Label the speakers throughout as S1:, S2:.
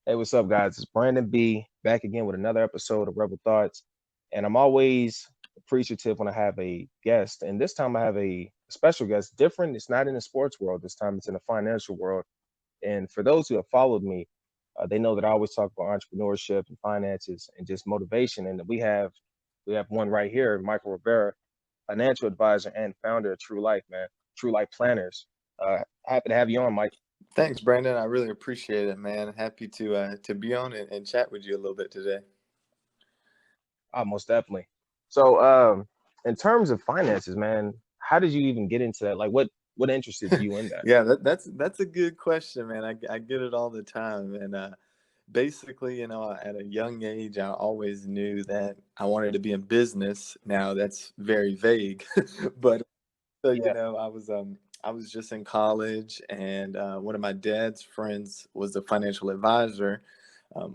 S1: Hey, what's up, guys? It's Brandon B back again with another episode of Rebel Thoughts. And I'm always appreciative when I have a guest. And this time I have a special guest, different. It's not in the sports world this time, it's in the financial world. And for those who have followed me, they know that I always talk about entrepreneurship and finances and just motivation. And we have one right here, Michael Rivera, financial advisor and founder of True Life, man. True Life Planners. Happy to have you on, Mike.
S2: Thanks, Brandon. I really appreciate it, man. Happy to be on and chat with you a little bit today.
S1: Most definitely. So, in terms of finances, man, how did you even get into that? Like, what interested you in that?
S2: Yeah, that's a good question, man. I get it all the time, and basically, at a young age, I always knew that I wanted to be in business. Now that's very vague, but so
S1: Yeah.
S2: I was just in college, and one of my dad's friends was a financial advisor.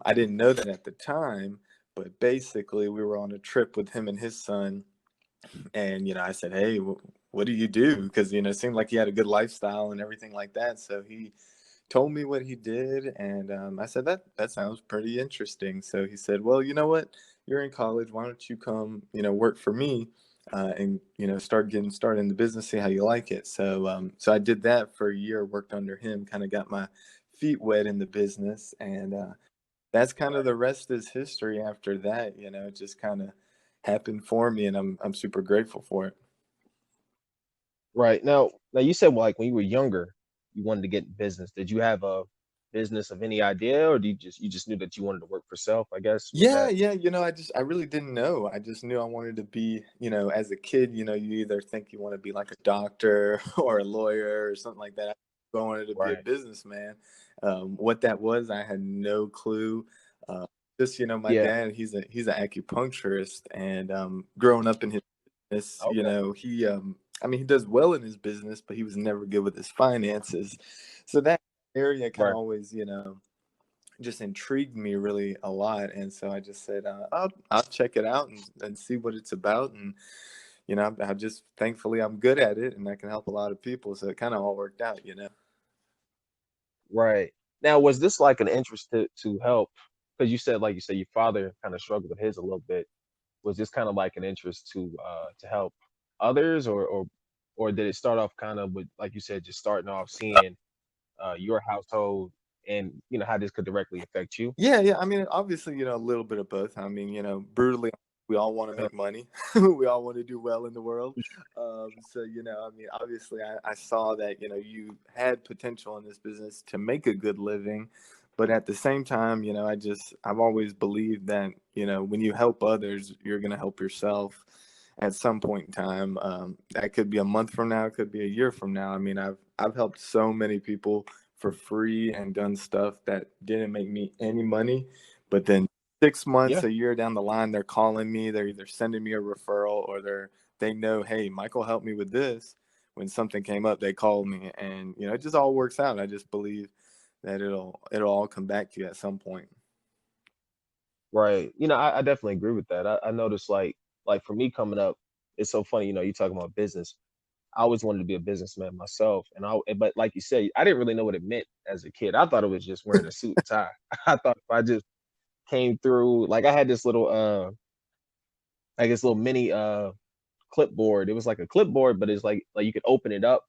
S2: I didn't know that at the time, but basically, we were on a trip with him and his son, and I said, "Hey, what do you do?" Because it seemed like he had a good lifestyle and everything like that. So he told me what he did, and I said that sounds pretty interesting. So he said, "Well, you know what? You're in college. Why don't you come, work for me, and start getting started in the business, see how you like it." So I did that for a year, worked under him, kind of got my feet wet in the business, and that's kind of
S1: Right.
S2: the rest is history. After that, it just kind of happened for me, and I'm super grateful for it.
S1: Right. Now you said, well, like when you were younger, you wanted to get in business. Did you have a business of any idea, or do you just knew that you wanted to work for self? I guess was
S2: Yeah,
S1: that
S2: yeah, I really didn't know. I just knew I wanted to be, as a kid, you either think you want to be like a doctor or a lawyer or something like that. I wanted to be a
S1: right?
S2: businessman. What that was, I had no clue. Uh, just, my
S1: Yeah.
S2: dad, he's an acupuncturist, and growing up in his business,
S1: Okay.
S2: I mean, he does well in his business, but he was never good with his finances. So that area kind of
S1: Right.
S2: always, just intrigued me really a lot, and so I just said, I'll check it out and see what it's about, and I just thankfully I'm good at it and I can help a lot of people, so it kind of all worked out.
S1: Right. Now, was this like an interest to help? Because you said your father kind of struggled with his a little bit. Was this kind of like an interest to help others, or did it start off kind of with, like you said, just starting off seeing your household and how this could directly affect you?
S2: Yeah, yeah. I mean, obviously, a little bit of both. I mean, brutally, we all want to
S1: Uh,
S2: make money. We all want to do well in the world. So, I mean, obviously, I saw that, you had potential in this business to make a good living. But at the same time, I've always believed that, when you help others, you're going to help yourself at some point in time. That could be a month from now, it could be a year from now. I mean, I've helped so many people for free and done stuff that didn't make me any money. But then 6 months,
S1: yeah.
S2: a year down the line, they're calling me. They're either sending me a referral or they know, hey, Michael helped me with this. When something came up, they called me, and it just all works out. I just believe that it'll all come back to you at some point.
S1: Right. I definitely agree with that. I noticed like for me coming up, it's so funny. You talking about business. I always wanted to be a businessman myself, but like you said, I didn't really know what it meant as a kid. I thought it was just wearing a suit and tie. I thought if I just came through, like I had this little like this little mini clipboard. It was like a clipboard, but it's like you could open it up.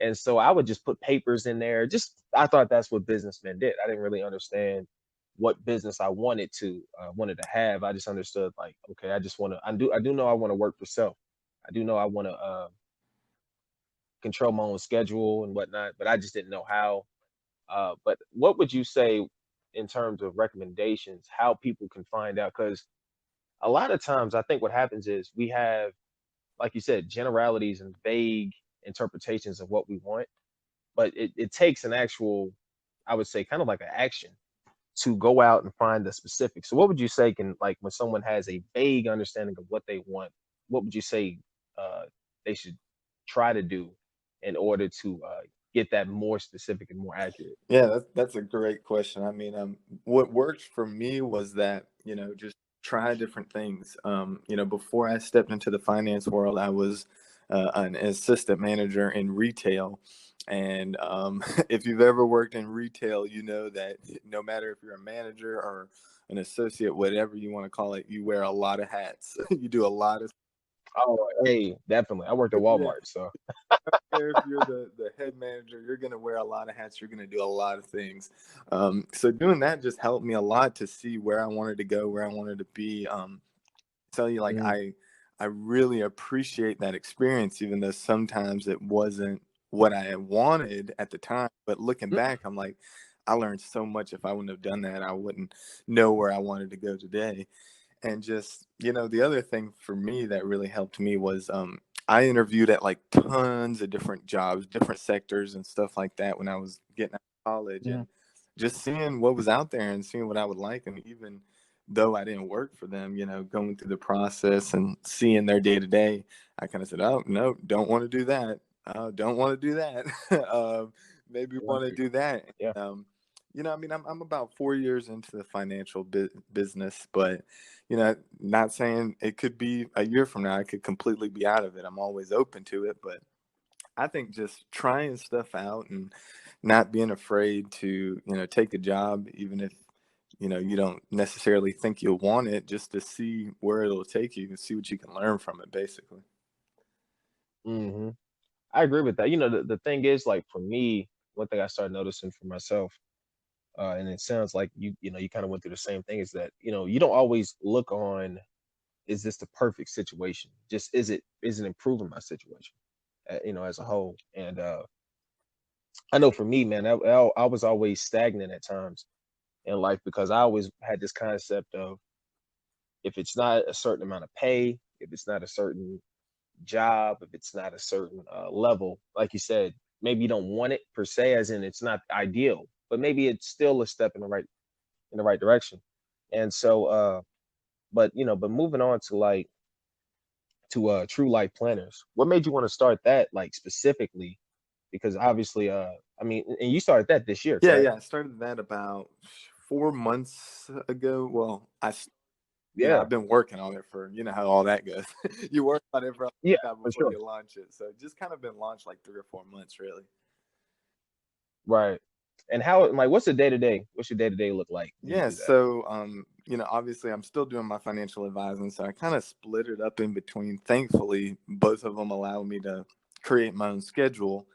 S1: And so I would just put papers in there. Just I thought that's what businessmen did. I didn't really understand what business I wanted to have. I just understood like, okay, I just want to. I do know I want to work for self. I do know I want to control my own schedule and whatnot, but I just didn't know how. But what would you say in terms of recommendations? How people can find out? Because a lot of times, I think what happens is we have, like you said, generalities and vague interpretations of what we want, but it takes an actual, I would say, kind of like an action to go out and find the specifics. So what would you say can, like, when someone has a vague understanding of what they want, what would you say uh, they should try to do in order to get that more specific and more accurate?
S2: Yeah, that's a great question. I mean, what worked for me was that, just try different things. Before I stepped into the finance world, I was an assistant manager in retail. And if you've ever worked in retail, you know that no matter if you're a manager or an associate, whatever you want to call it, you wear a lot of hats. You do a lot of,
S1: Oh, hey, definitely. I worked at
S2: yeah.
S1: Walmart, so
S2: Care if you're the head manager, you're going to wear a lot of hats. You're going to do a lot of things. So doing that just helped me a lot to see where I wanted to go, where I wanted to be. Tell you, like,
S1: mhm,
S2: I really appreciate that experience, even though sometimes it wasn't what I had wanted at the time. But looking
S1: mhm,
S2: back, I'm like, I learned so much. If I wouldn't have done that, I wouldn't know where I wanted to go today. And just, the other thing for me that really helped me was I interviewed at like tons of different jobs, different sectors and stuff like that when I was getting out of college,
S1: mhm,
S2: and just seeing what was out there and seeing what I would like. And even though I didn't work for them, going through the process and seeing their day to day, I kind of said, oh, no, don't want to do that. Don't want to do that. Maybe want to
S1: right,
S2: do that.
S1: yeah,
S2: I mean, I'm about 4 years into the financial business, but not saying it could be a year from now, I could completely be out of it. I'm always open to it, but I think just trying stuff out and not being afraid to, take a job, even if, you don't necessarily think you'll want it, just to see where it'll take you and see what you can learn from it, basically.
S1: mhm. I agree with that. The thing is, like, for me, one thing I started noticing for myself, and it sounds like you kinda went through the same thing, is that, you don't always look on, "Is this the perfect situation?" Just, "Is it improving my situation?" As a whole, and, I know for me, man, I was always stagnant at times in life because I always had this concept of, if it's not a certain amount of pay, if it's not a certain job, if it's not a certain level, like you said, maybe you don't want it per se, as in it's not ideal, but maybe it's still a step in the right direction. And so, but moving on to true life planners, what made you want to start that, like, specifically? Because obviously, I mean, and you started that this year,
S2: Yeah,
S1: correct?
S2: yeah. I started that about 4 months ago. Well,
S1: Yeah,
S2: I've been working on it for, how all that goes. You work on it for a long
S1: yeah,
S2: time
S1: for
S2: before
S1: sure.
S2: you launch it. So just kind of been launched like 3 or 4 months, really.
S1: Right. And how, like, what's the day to day? What's your day to day look like when you
S2: Yeah,
S1: do that?
S2: so obviously I'm still doing my financial advising, so I kind of split it up in between. Thankfully, both of them allow me to create my own schedule,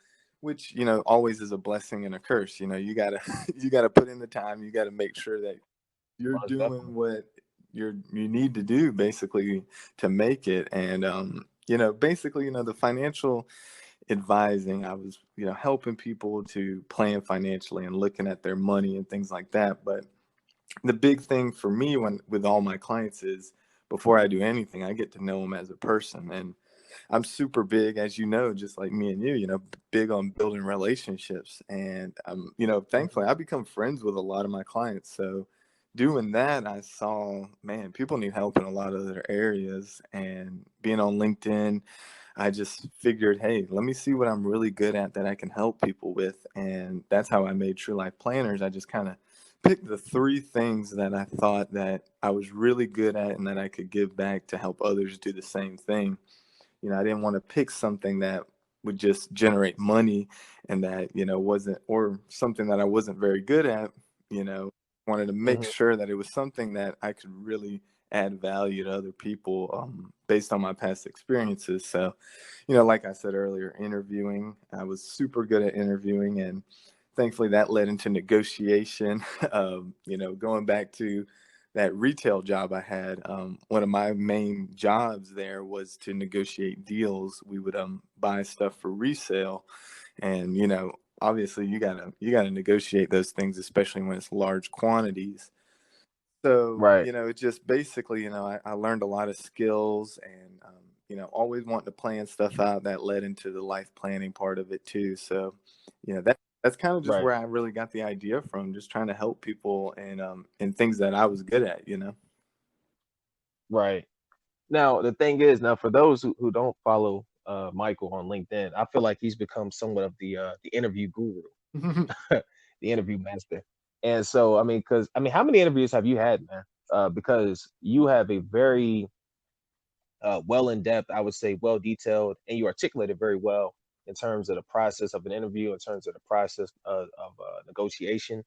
S2: which, always is a blessing and a curse. You gotta you gotta put in the time, you gotta make sure that you're
S1: Most definitely.
S2: doing what you need to do basically to make it. And basically, the financial advising, I was, helping people to plan financially and looking at their money and things like that. But the big thing for me when with all my clients is, before I do anything, I get to know them as a person. And I'm super big, as you know, just like me and you, big on building relationships. And
S1: Mhm.
S2: thankfully I become friends with a lot of my clients. So doing that, I saw, man, people need help in a lot of other areas. And being on LinkedIn, I just figured, hey, let me see what I'm really good at that I can help people with. And that's how I made True Life Planners. I just kind of picked the three things that I thought that I was really good at and that I could give back to help others do the same thing. I didn't want to pick something that would just generate money and that, wasn't, or something that I wasn't very good at, you know, wanted to make
S1: Mhm.
S2: sure that it was something that I could really add value to other people, based on my past experiences. So, like I said earlier, interviewing, I was super good at interviewing, and thankfully that led into negotiation. Going back to that retail job I had, one of my main jobs there was to negotiate deals. We would buy stuff for resale, and obviously you gotta negotiate those things, especially when it's large quantities. So,
S1: Right.
S2: it just basically, I learned a lot of skills, and, always wanting to plan stuff out. That led into the life planning part of it too. So, that's kind of just
S1: Right.
S2: where I really got the idea from, just trying to help people and in things that I was good at.
S1: Right. Now, the thing is, now for those who don't follow Michael on LinkedIn, I feel like he's become somewhat of the interview guru, the interview master. And so, I mean, how many interviews have you had, man? Because you have a very well in depth, I would say well detailed, and you articulated very well in terms of the process of an interview, in terms of the process of negotiation.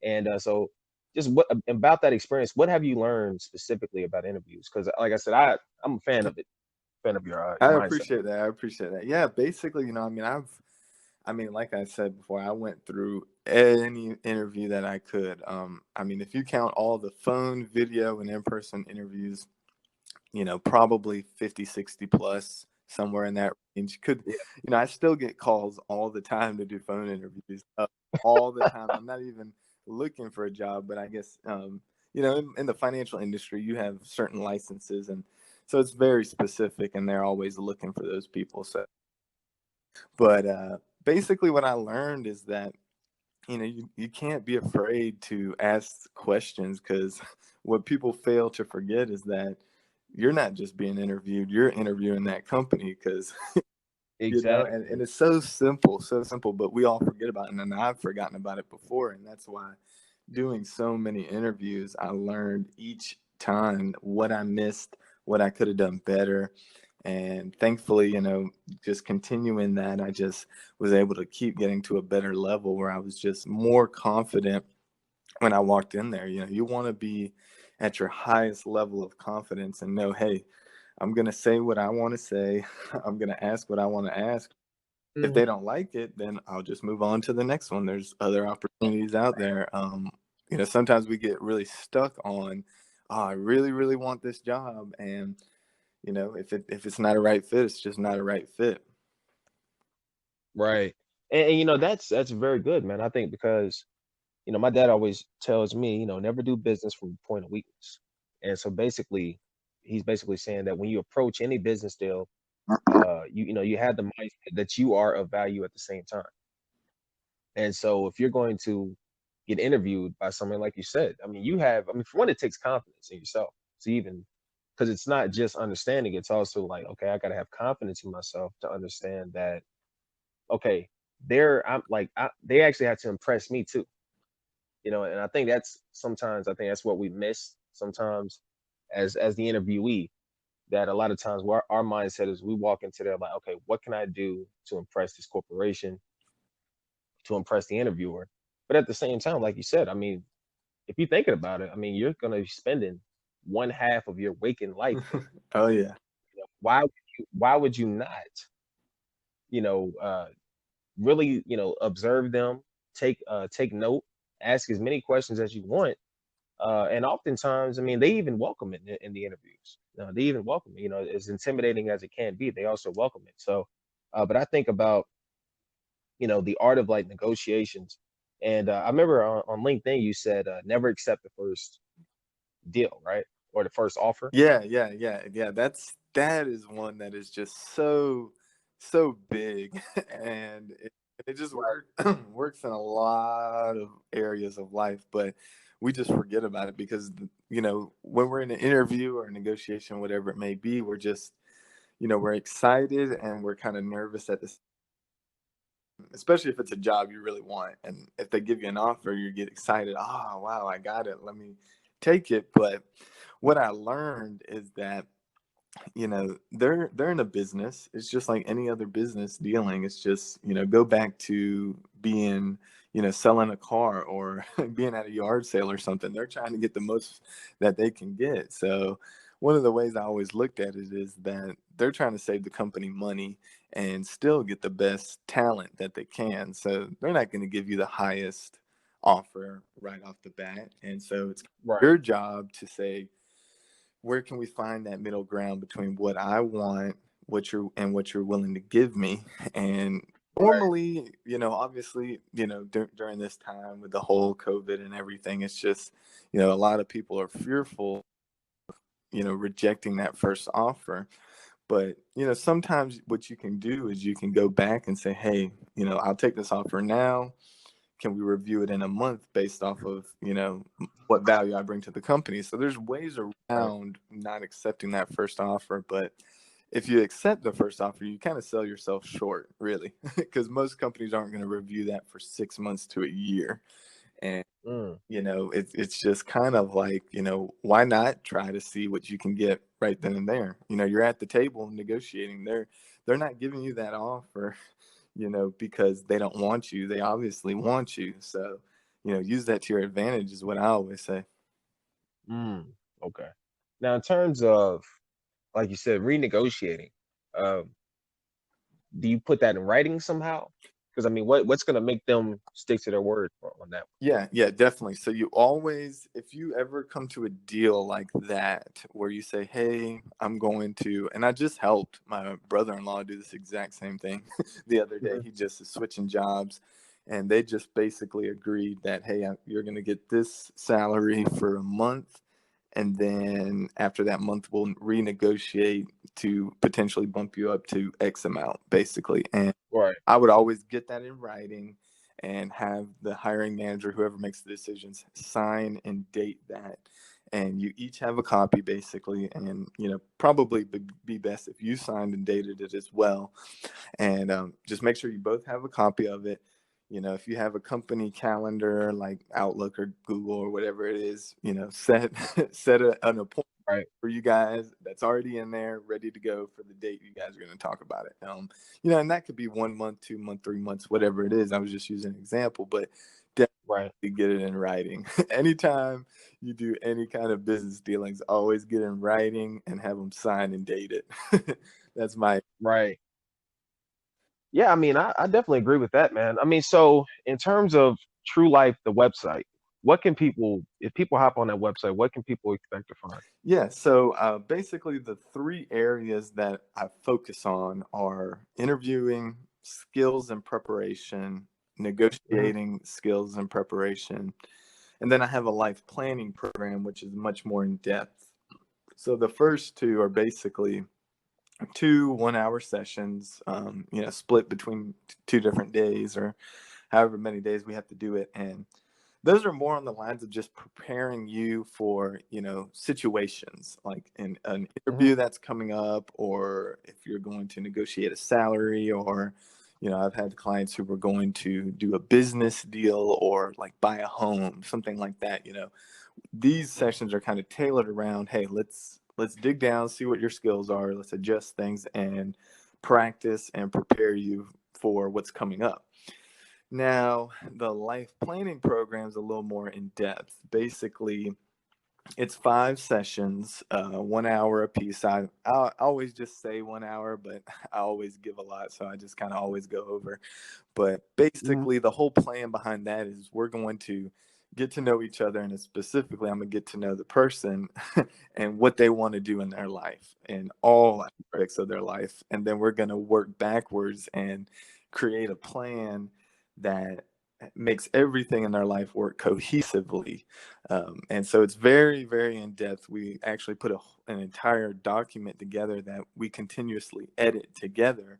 S1: And so, just what about that experience? What have you learned specifically about interviews? Because, like I said, I'm a fan of it, fan of
S2: I
S1: your mindset.
S2: appreciate that. I appreciate that. Yeah, basically, I mean, I mean, like I said before, I went through any interview that I could. I mean, if you count all the phone, video, and in-person interviews, probably 50, 60 plus, somewhere in that range.
S1: Yeah,
S2: I still get calls all the time to do phone interviews, all the time. I'm not even looking for a job, but I guess, in the financial industry, you have certain licenses. And so it's very specific, and they're always looking for those people. So, but basically, what I learned is that you can't be afraid to ask questions, because what people fail to forget is that you're not just being interviewed, you're interviewing that company. Because and
S1: exactly.
S2: it's so simple, but we all forget about it, and I've forgotten about it before. And that's why, doing so many interviews, I learned each time what I missed, what I could have done better. And thankfully, just continuing that, I just was able to keep getting to a better level where I was just more confident when I walked in there. You want to be at your highest level of confidence and know, hey, I'm going to say what I want to say. I'm going to ask what I want to ask. If
S1: Mhm.
S2: they don't like it, then I'll just move on to the next one. There's other opportunities out there. Sometimes we get really stuck on, oh, I really, really want this job. And, if it's not a right fit, it's just not a right fit.
S1: Right. And that's very good, man. I think because my dad always tells me, never do business from a point of weakness. And so basically, he's basically saying that when you approach any business deal, you have the mindset that you are of value at the same time. And so if you're going to get interviewed by someone like you said, I mean, for one, it takes confidence in yourself to even, because it's not just understanding, it's also like, okay, I got to have confidence in myself to understand that, okay, they actually had to impress me too. And I think that's what we miss sometimes as the interviewee, that a lot of times our mindset is we walk into there like, okay, what can I do to impress this corporation, to impress the interviewer? But at the same time, like you said, I mean, if you're thinking about it, I mean, you're gonna be spending one half of your waking life there.
S2: Oh, yeah.
S1: Why would you not, you know, uh, really, observe them, take note, ask as many questions as you want. And oftentimes, I mean, they even welcome it in the interviews. They even welcome it. As intimidating as it can be, they also welcome it. So, but I think about the art of like negotiations, and I remember on LinkedIn you said never accept the first deal, right, or the first offer.
S2: Yeah, yeah, yeah, yeah. That is one that is just so big, and it just works in a lot of areas of life, but we just forget about it because when we're in an interview or a negotiation, whatever it may be, we're just we're excited and we're kind of nervous at this, especially if it's a job you really want, and if they give you an offer, you get excited. Oh, wow, I got it. Let me take it. But what I learned is that they're in a business. It's just like any other business dealing. It's just go back to being selling a car or being at a yard sale or something. They're trying to get the most that they can get. So one of the ways I always looked at it is that they're trying to save the company money and still get the best talent that they can. So they're not going to give you the highest offer right off the bat. And so it's
S1: Right.
S2: your job to say, where can we find that middle ground between what I want, what you're willing to give me? And
S1: Right.
S2: normally, obviously, during this time with the whole COVID and everything, it's just, a lot of people are fearful, rejecting that first offer. But, sometimes what you can do is you can go back and say, hey, I'll take this offer now. Can we review it in a month based off of what value I bring to the company? So there's ways
S1: Right.
S2: around not accepting that first offer. But if you accept the first offer, you kind of sell yourself short, really, because most companies aren't going to review that for 6 months to a year. And
S1: Mm,
S2: it's just kind of like, why not try to see what you can get right then and there? You're at the table negotiating. They're not giving you that offer, because they don't want you. They obviously want you. So, use that to your advantage is what I always say.
S1: mm, okay. Now, in terms of, like you said, renegotiating, um, do you put that in writing somehow? Because I mean, what's going to make them stick to their word on that?
S2: Yeah, yeah, definitely. So you always, if you ever come to a deal like that, where you say, "Hey, I'm going to," and I just helped my brother-in-law do this exact same thing the other day.
S1: Mhm.
S2: He just is switching jobs, and they just basically agreed that, "Hey, you're going to get this salary for a month, and then after that month, we'll renegotiate to potentially bump you up to X amount," basically. And
S1: Right,
S2: I would always get that in writing and have the hiring manager, whoever makes the decisions, sign and date that. And you each have a copy basically. And, probably be best if you signed and dated it as well. And just make sure you both have a copy of it. If you have a company calendar like Outlook or Google or whatever it is, set set an appointment
S1: right,
S2: for you guys that's already in there, ready to go for the date you guys are going to talk about it. And that could be 1 month, 2 month, 3 months, whatever it is. I was just using an example, but
S1: right,
S2: definitely get it in writing. Anytime you do any kind of business dealings, always get in writing and have them sign and date it. That's my
S1: right. Yeah, I mean, I definitely agree with that, man. I mean, so in terms of True Life, the website, what can people, if people hop on that website, what can people expect to find?
S2: Yeah, so basically, the three areas that I focus on are interviewing, skills and preparation,
S1: Hmm.
S2: negotiating, skills and preparation, and then I have a life planning program, which is much more in depth. So the first two are basically 2 1-hour sessions, split between two different days or however many days we have to do it. And those are more on the lines of just preparing you for, situations like an
S1: Hmm.
S2: interview that's coming up, or if you're going to negotiate a salary, or, I've had clients who were going to do a business deal or like buy a home, something like that. These sessions are kind of tailored around, hey, let's dig down, see what your skills are, let's adjust things and practice and prepare you for what's coming up. Now, the life planning program is a little more in depth. Basically, it's 5 sessions, 1 hour a piece. I always just say 1 hour, but I always give a lot, so I just kind of always go over. But
S1: Hmm.
S2: basically, the whole plan behind that is we're going to get to know each other, and specifically, I'm gonna get to know the person and what they want to do in their life and all
S1: Right,
S2: aspects of their life, and then we're gonna work backwards and create a plan that makes everything in their life work cohesively. And so it's very, very in depth. We actually put an entire document together that we continuously edit together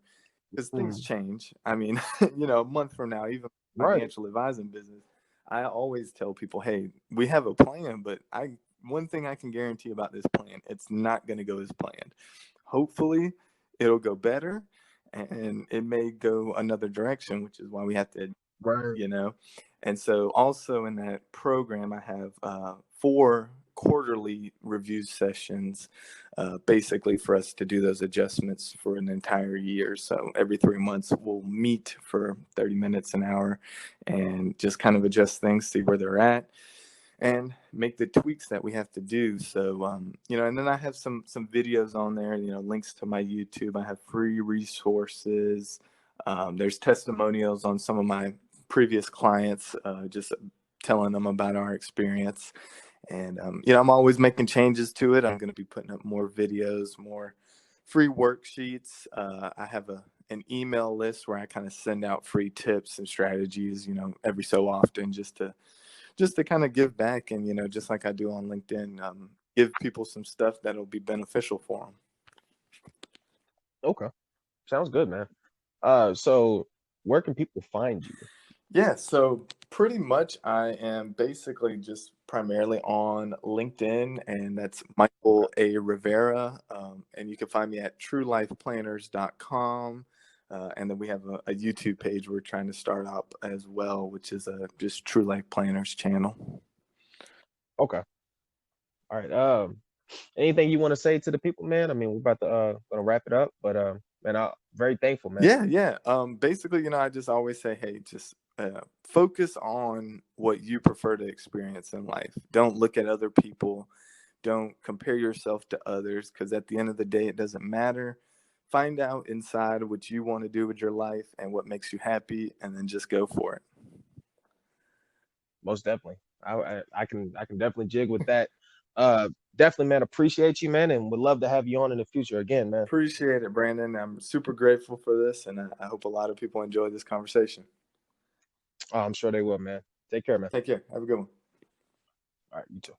S2: because things
S1: mhm,
S2: change. I mean, a month from now, even
S1: right,
S2: financial advising business, I always tell people, hey, we have a plan, but one thing I can guarantee about this plan, it's not going to go as planned. Hopefully, it'll go better, and it may go another direction, which is why we have to,
S1: right,
S2: you know. And so, also in that program, I have 4 quarterly review sessions, basically for us to do those adjustments for an entire year. So every 3 months, we'll meet for 30 minutes, an hour, and just kind of adjust things, see where they're at, and make the tweaks that we have to do. So, and then I have some videos on there, links to my YouTube. I have free resources. There's testimonials on some of my previous clients, just telling them about our experience. And, I'm always making changes to it. I'm going to be putting up more videos, more free worksheets. I have an email list where I kind of send out free tips and strategies, every so often, just to kind of give back, and just like I do on LinkedIn, give people some stuff that'll be beneficial for them.
S1: okay, sounds good, man. So where can people find you?
S2: Yeah, so pretty much I am basically just primarily on LinkedIn, and that's
S1: Okay,
S2: Michael A. Rivera. And you can find me at truelifeplanners.com. And then we have a YouTube page we're trying to start up as well, which is a just True Life Planners channel.
S1: Okay. All right. Anything you want to say to the people, man? I mean, we're about to gonna wrap it up, but man, I'm very thankful, man.
S2: Yeah, yeah. Basically, I just always say, hey, just focus on what you prefer to experience in life. Don't look at other people. Don't compare yourself to others, because at the end of the day, it doesn't matter. Find out inside what you want to do with your life and what makes you happy, and then just go for it.
S1: Most definitely. I can definitely jig with that. Definitely, man. Appreciate you, man, and would love to have you on in the future again, man.
S2: Appreciate it, Brandon. I'm super grateful for this, and I hope a lot of people enjoy this conversation.
S1: I'm sure they will, man. Take care, man.
S2: Take care. Have a good one.
S1: All right, you too.